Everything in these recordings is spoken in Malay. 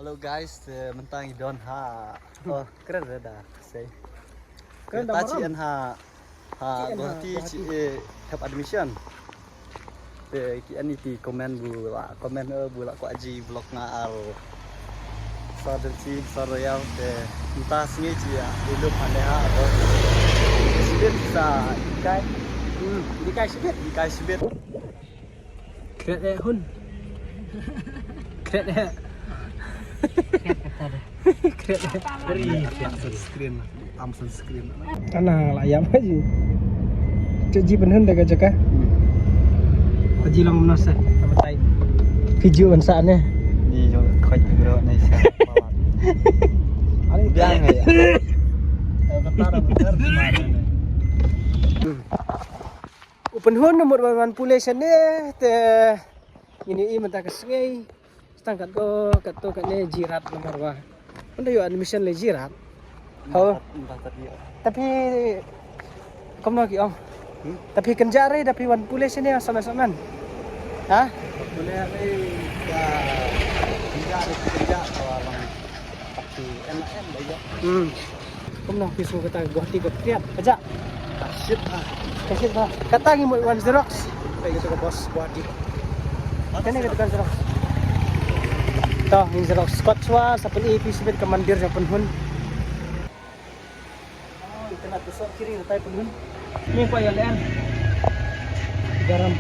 Halo guys, mentang idon ha. Oh, keren dah say. Keren Kita dah cian ha. Ha, berarti have admission. Kian itu komen bula ku aji blog ngal. Sadarci sarayal entah sengaja ya hidup aneh atau sibit bisa ikai. Ikai sibit. Keren hun. Keren. Beri sunscreen, sunscreen. Tanah layam aja. Jadi penhen dah kerja kah? Aji long menos apa tay? Video saatnya. Ni jo kau bro ni saya. Ada biang ya. Kata dah benar kemarin. Open hon nomor 1 population ni ini mentah kesengai. Setangkat to katnya jirat nomor wah. Anda yo admission le jirat. Oh. Tapi kamu lagi om. Tapi kenjare tapi 1 population ni sama-sama. Hah? Boleh ni kerja orang tapi MN dah. Kamu nak pisau kata gua tiga kriat aja. Kasyit ah. Kasih bah. Kata ngi mo 1 Xerox. Kayak gitu ke bos gua di. Kene kita kan Xerox. Toh ini Xerox Scotchwa sa pen AP sibet komandir sa penhun. Oh, itu nak tusuk kiri tayo penhun. Ini ko yalan. Garam.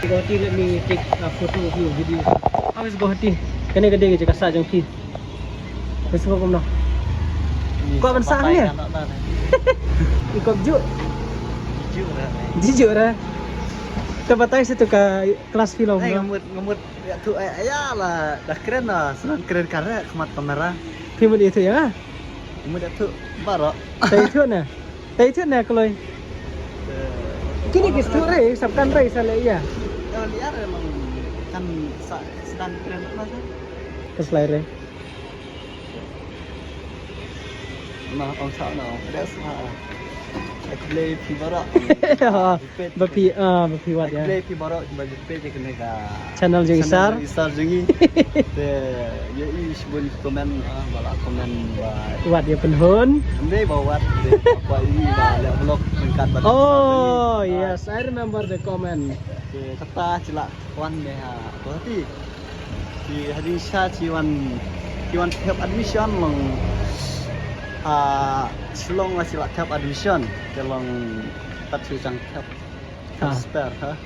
Gohati let me take a photo of you video. How is Gohati? Kene gede ge kasa jang ki. Wis ko kumno. Kok ban sang ni? Ikop ju. Jujur lah. Terbatai situ ke kelas film. Ngemut ya tu ayah lah dah keren lah, senang keren karena kemat kamera. Film itu ya. Ngemut tu baru. Tay itu na kalau. Kini kis tu rey, sabkan rey sala iya. Kalau liar emang kan sedang keren lah kan. Keslai rey. Nah, orang sah nak, ada sah. Aku play pi barak. Bapi wat ya. Aku play pi barak bagi page kena ka. Channel jeng isar. Isar jengi. Ya is boleh komen balak komen Wat dia penhun. Ambil bawa apa ini balak vlog mengkat batas. Oh yes, I remember the comment. Kata celak wan deh berarti di hari ciwan help admission long Silong lah sila help admission kelong tak susang help spare ha.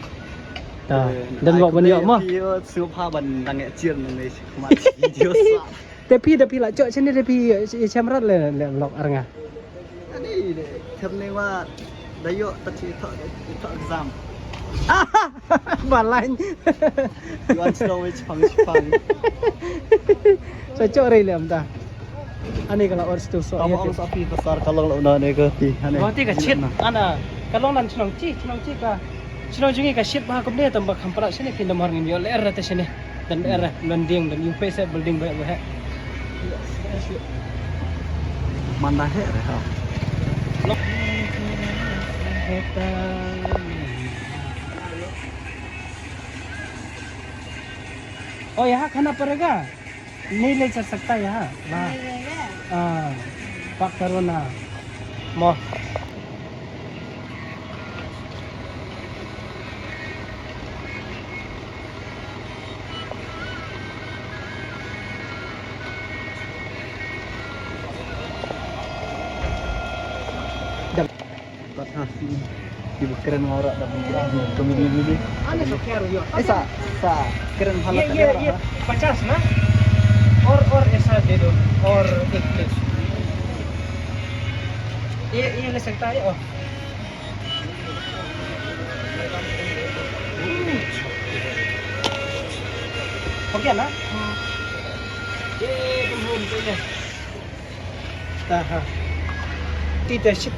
Dan buat benda mah. Dia suka ban langit cian ni mati video sa. Tapi lah cok sini tapi camera le vlog arnga. Ani kerne wa dayo tak exam. Balain. Yuan slow which pang. Cocok re le amta. Ani kalau orang tu so Kamu harus api besar kalau nak naik ke ti. Berarti ke shit. Ana kalau nan cunong ci ka. Cunong jungi ka shit bah kumde tambah kampara sini pindah morning yo ler rata sini. Dan era landing dan UP saya building banyak. Mana he ha. Oh यहाँ खाना पड़ेगा नहीं ले चल सकता यहाँ pak corona mau Ibu keren ngorok tapi komedi ini. Ana so kero yo. Sa keren halat Iya. 50 na? Or esa dedo or English. Iya le सकता है oh. Oke na? Belum punya. Taha. Tidak shit.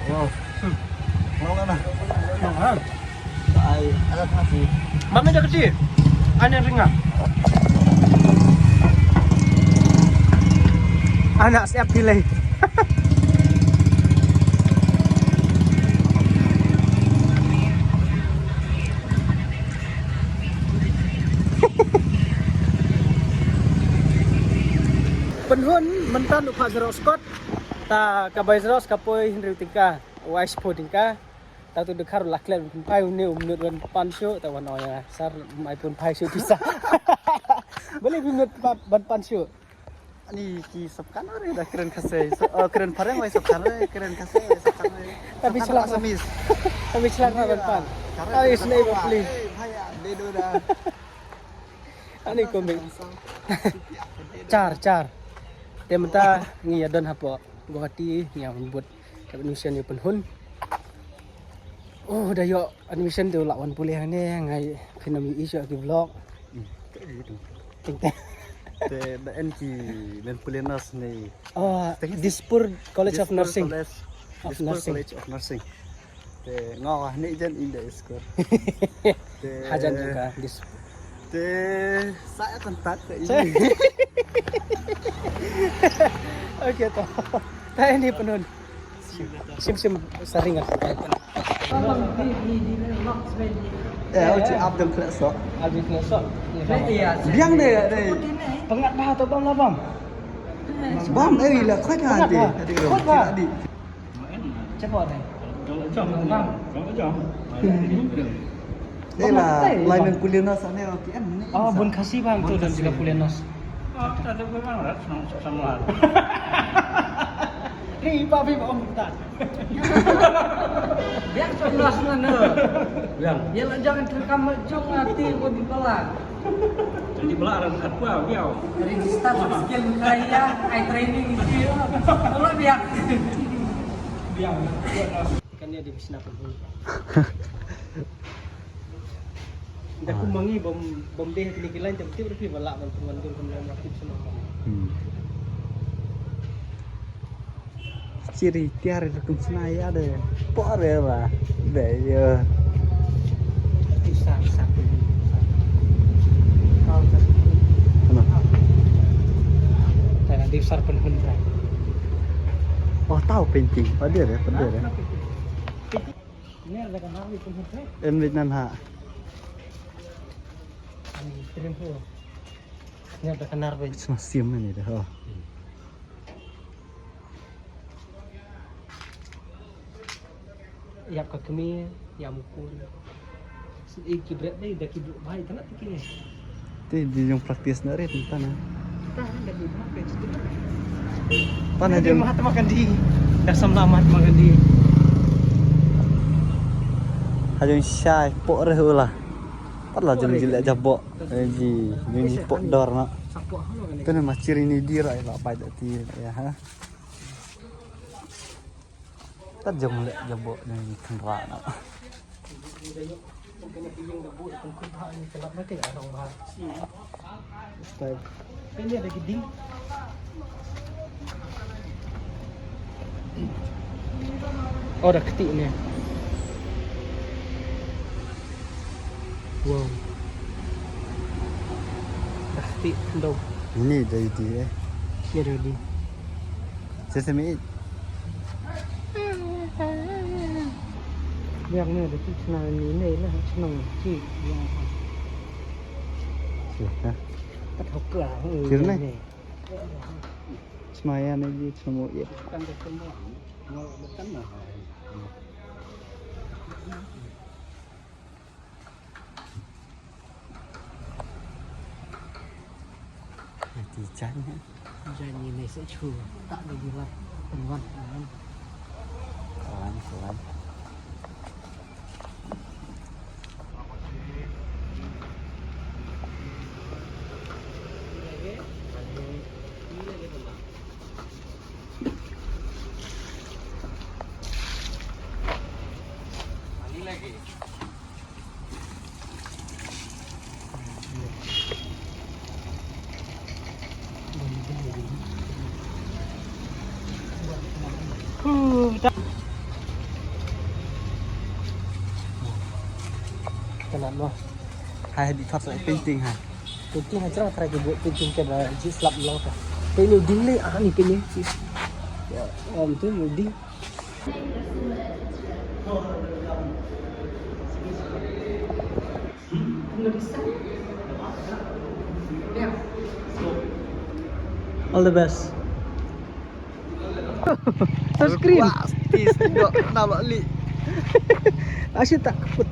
Wow. Mau kan? Mahal. Ai ada hati. Mami dah kecil. Ana ringa. Anak siap pilih. tan upha zero scott ta kabai zero kapoi hindu tingka wise po tingka ta tu dekhar laklen pai ne umnut wan pansyo ta wan oya sar mai pun pai syo bisa boleh umnut ban pansyo Ani ki sabkan are dah keren kase. Keren pareng wai sabkan are keren kase sabkan are. Tapi celak semis. tapi celak ban pan ai snei ba please Bhaya dedo dah. ani komik car temta ngi adon hapo Guwahati yang buat admission ni penhun oh dayo admission tu lawan pulih ni ngai finami isu ki vlog Te en ki ben pulenas ni. oh Dispur College of Nursing Dispur College of Nursing. Te ngawah ni jan in the school. hajan juga dis Te saya kontak ke ini. okey to ta ini penhun sim sering aku Uji Abdul Kleso. Aldi Kleso Biang deh. pengat bah atau bam lah bam Bam lah kau jangan di. Di. cepat ni Đây là lại mình kuliah nas anh em kỹ anh. oh bun kasih bang tu dan juga Pulenos Ada memang rat sama. riba bi om tak Biar sebelah sana. Yang Ya lah jangan terekam jong hati kau di pelak. jadi belarang apa biau. Register skill kaya, I training skill. Kalau biar. kan dia di bisna pun dah kumangi bom deh kini jam tu tapi balak bantuan aktif semua Ciri tiar itu senaya ada. Por lah. Để giờ bisa satu saya nanti besar penhun oh tahu painting. Pada deh. ini ada kan hari penhun Em Việt Nam ha. ini kirim ho ini ada kenar baik Cuma sim ini dah. Oh. yap ka kami ya mukul kibret deh dah kibret baik tak nak tikini Itu di yang praktis nak red entah nah. kita dah di mana Pan dia ada Mahatma Gandhi dah sama Mahatma Gandhi ada yang syai pok reh lah. Pan lah jam jilek jabok. Ji, ni pok dor nak. sapu halo kan Itu nama ciri ni dia lah apa dah ti ya ha. Tak jam lek jabok ni kenra nak. kena piyung dah buat pun kuda ni kelap mati orang bahar Style. ini ada geding oh dah ketik ni wow dah ketik dah Ini dari dia. ya dah di Saya semi biar ni ada tu senang ni lah senang cik yang sudah. tak tahu ke Kira ni? Semaya ni semua ya. kan dah semua mau bukan lah Nanti jangan. janji ni sẽ chua tak ada jilat penwan Kawan. Kenapa? Hai di thoát lại painting ha. Painting aja lah try buat painting ke dah ji slap long ka. Ini ding ni ni kini. Ya, tu ding. All the best. Touchscreen. Pasti sedok nalok li. Asyik tak kaput.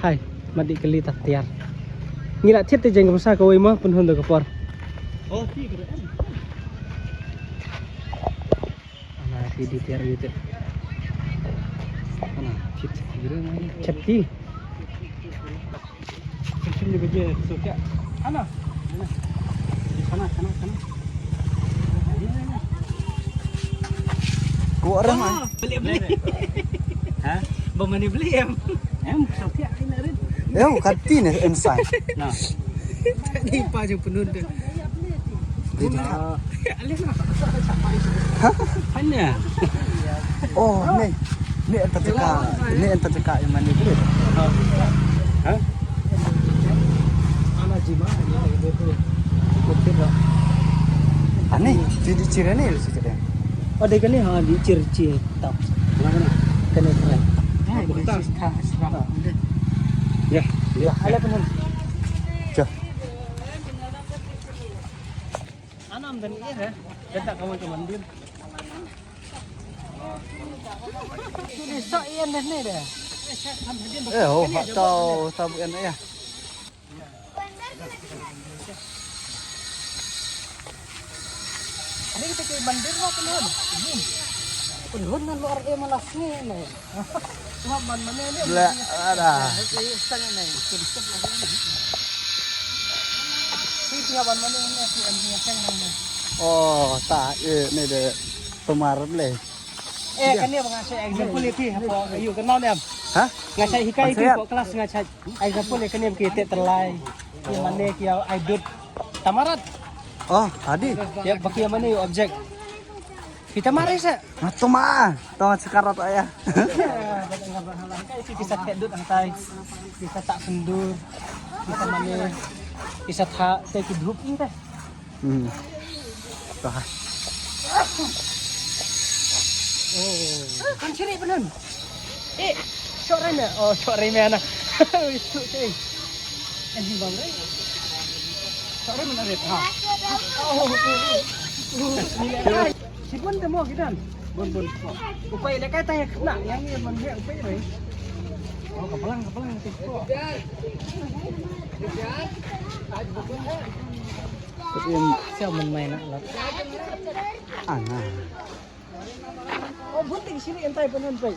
Hai, mati keli tak tiar. Ngila thiết thì dành cầm sa câu mà pun hơn được kapor. Oh, ti keren. Ana si di tiar gitu. Mana? Fit keren lagi. Cepti. Sini beje suka. Ana. Di sana. Gua orang mah. Beli. Hah? Bamani beli em. Em Sofia ini rin. Eh, kantin inside. Nah. Tadi pa je penun tu. Hanya. Oh, ni entar cekak yang mana tu? Hah? Ana jima ni betul. Betul tak? Aneh, jadi ciri ni lu cakap. Oh, dia kan ni ha di ciri tak. Mana? Kena keren. Hai, this is cash from. Ya. Ya, ala penun. Cah. Anam dan iya dah. Dan tak kamu cuma mandir. Ini sok ian dah ni dah. Eh, oh, hak tahu tabu yang ya. Ini kita ke mandir lah penun. Penun nan luar malas ni ni. Cuma mana ni? Bela ada. Setengah ni. Tiga ban mana ni? Si ambil yang ni. Oh, tak, ni dia pemarat leh. Kan ni mengasih example ni apa you kenal ni am? Hah? Ngasih hikai tu Nasihat. kok kelas ngasih example ni kan ni kita terlai. Yang mana kia aidut tamarat. Oh, tadi. Ya bagi yang mana you objek. Kita mari sa. Matu mah, tahu sekarat ayah. Bisa kedut antai. Bisa tak sendur. Bisa mana. Bisa tak take group ini teh. Tah. Oh, kan ciri benar. Sore ni. Oh, sore ni anak. Itu sih. Ini bang rey. Sore mana rey? Oh. Si Bun tu mau kita. Bun. Upaya dia kata yang kena, yang ni mana upaya ni. Oh, kepelang nanti. Tapi Siapa main nak lah. anak. Oh, bunting sini entai penan pai.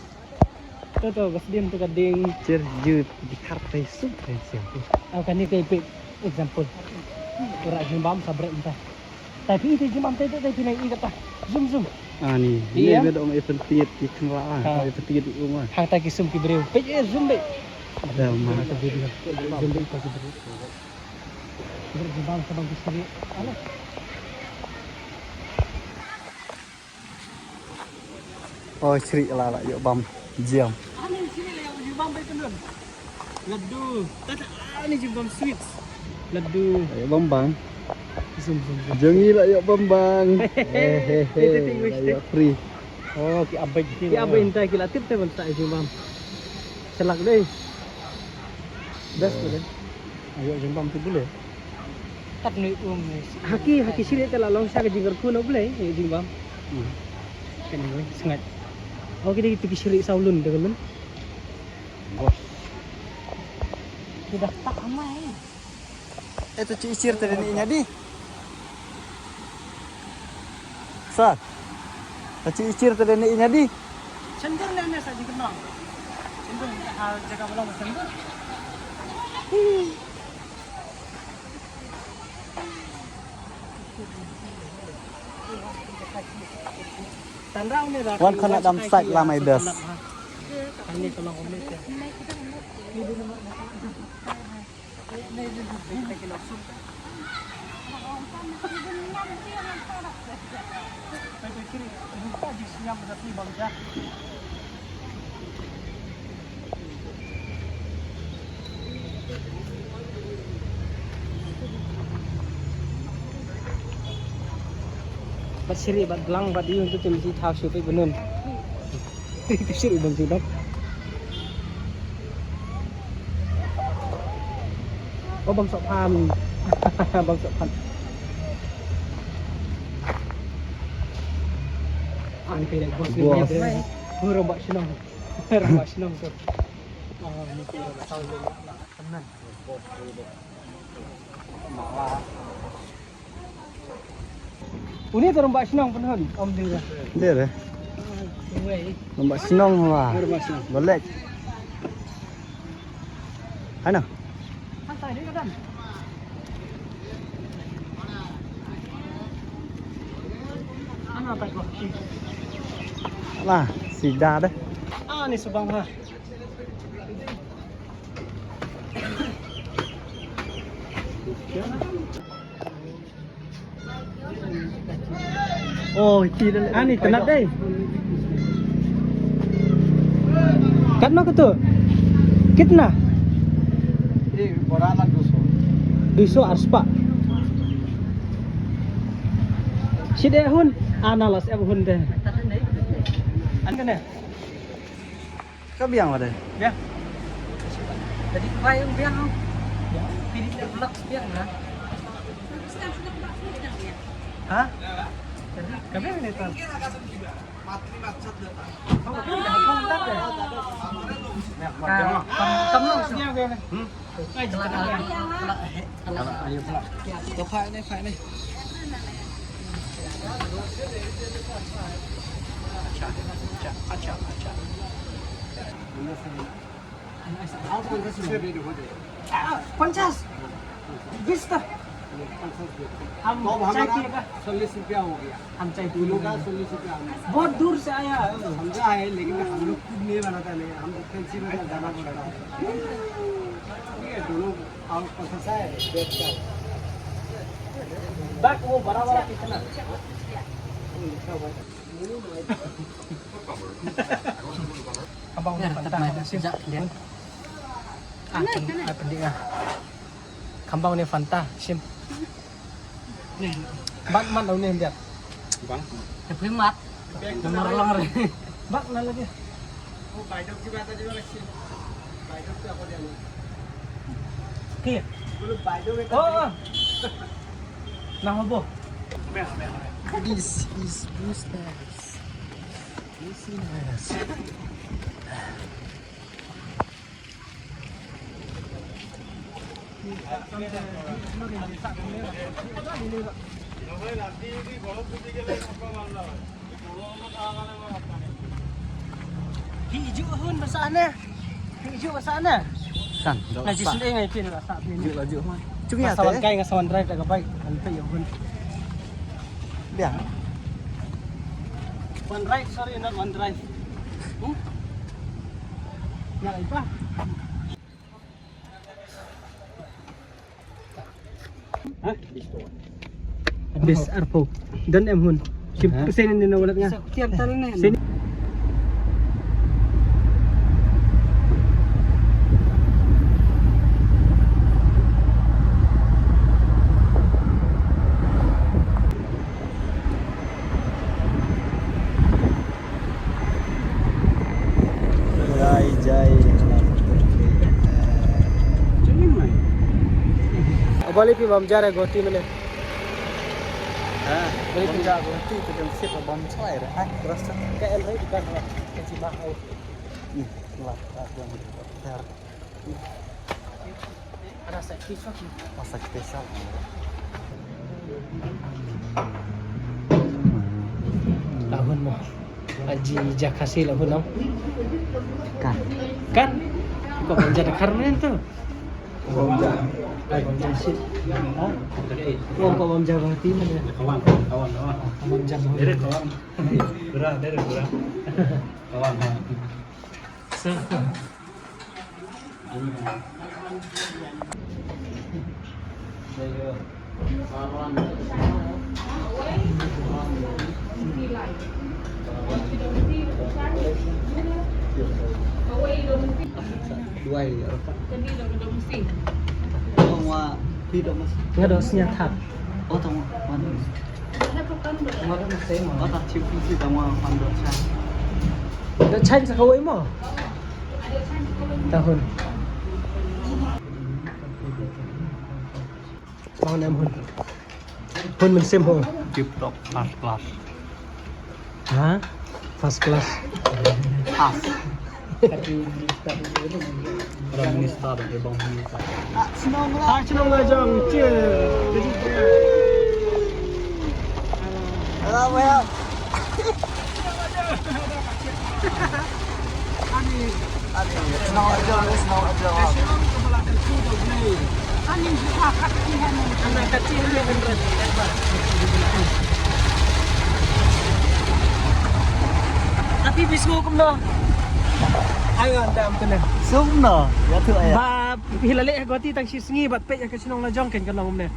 Tu gasdian tu kading. Cerjut di kartai super siapa. Kan ni kayak example. Ura jimbam sabre entah. Tapi itu jimbam tu pinai ingat tak. Zoom. Ah ni, Iya. ni ada orang event tiet di kendaraan, Ah. event tiet di rumah. Hang tak kisum ki breu. Pe zoom be. Ada mana tu video. Zoom be pas breu. Breu jimbam sabang di sini. Alah. Oh, cerik lah yuk bam. Jam. Ani sini lah yang jimbam be tu. Laddu. Tak ni jimbam sweets. Laddu. Yuk bam bang. Zoom. Jangi lah yuk bam bang. Itu tinggal Yuk free. Oh, ki abai gitu. Ki abai entah ki latip tu tak jimbam. Selak deh. Best tu deh. Ayo jimbam tu boleh. Tak ni Haki sini telah longsa ke jinggar ku nak boleh jimbam. Kan ni sengat. Oh kita pergi syirik saulun dah kan. Bos. Sudah tak amai. Itu cicir tadi ni jadi. Sat. Cicir tadi ni jadi. Cendur ni anda saja kenal. Cendur hal jaga belum cendur. Tandang ni dah. Wan kena dam side lah my best. Ini tolong omit ya. Bat siri bat belang bat iu tu mesti tahu siapa benun. Itu siri bang sudah. Oh bang sok pan. Bang sok pan. Ang pinag-boss ni Boss. Bebe. Puro ba sinong? Puro ba sinong to? Ni puro ba tawag nila na kanan. Uni to ba sinong punhon? Om dia. Dia deh. Wei. Nampak senang lah. Puro ba sinong? Boleh. Ano? Santai dia kan. Ano pa ko? Lah, sida deh. Ah, ni subang ha. Oh, tidak. Ah, ni tenat deh. Katna ko to? Kitna? Ini boralan dusun. 200 arspa. Side hun, analas ab hun deh. An kan ya? Kau biang ada? Ya. Jadi bayang biang. Pilih tak belak biang lah. Hah? Kami ni tu. Kamu Sini aku ni. Kau khai ni. Pancas. Vista. हम चाय पिए का 40 रुपया हो गया। हम चाय P kilo का 40 रुपया। बहुत दूर से आया है। समझा है लेकिन हम लोग खुद नहीं बनाता नहीं, हम फैंसी में जाना पड़ता है। ठीक है, दोनों और पसंद है बेचता है। बैग वो बड़ा वाला कितना? Abang Fanta sejak dia. Apa dia? Kambang ni Fanta sim. Bak man đâu nên đẹp. Tapi mat. Nomor lor. Bak là lagi. Kia. Oh. Nah apa? This is business. Business. Hijau hun masana. Hijau masana. Kan, Ngaji sendiri ngai pin lah sak pin. Juk laju mah. Cuma ya Sawan teh. kai ngai sawan drive dah baik. Anpe ya hun. Biang. One drive, sorry not one drive. Nak apa? Hah? Habis arpo. Dan em hun. Sini ni nawalat nga. Tiap tahun ni. Sini. Jai. Balik pi mam jara goti mene. Ah, balik pindah berhenti tu kan siap bom coy dah. Ah, terus tu. KL hai bukan lah. Kecil mahal. Nih, lah, yang ter Ada sakit sakit. masak spesial. Lahun mo. Aji jakasi lahun nam. Kan. Kan? Kok menjadi karmen tu? Bom jar. Bom jasit. Ha? Wong kok bom jabati mana? Kawan. Bom jabati. Dari kawan. Berah. Kawan. Dua ya. Tong tidak mas. Ngado senyatat. Oh tong mana? Mana masih mau? Oh tak cium sih tong mana cah. Dah chain sakawai mo. Tahun. Mau nam hun. Hun mình xem ho. Tip top first class. Ha? First class. Pas. Orang minister dari bang minister. Senang lah. Ah, cina ngajang cie. Jadi Alah, well. Senang aja, senang aja. anak kecil dia kan berarti. Tapi bisku kumno. Ayo anda amtene. Sung no, ya thưa ya. Ba hilale goti tang sisngi bat pe ka sinong la jong ken kan ngomne.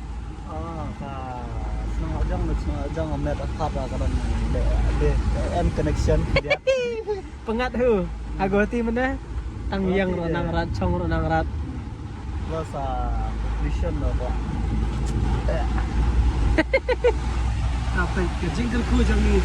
Senang aja ngomet akap lah kan de M connection dia. Pengat hu. Agoti mana? Tang yang ro nang rat chong ro nang rat. Plus vision lo kok. Apa ke jingle ku jang ni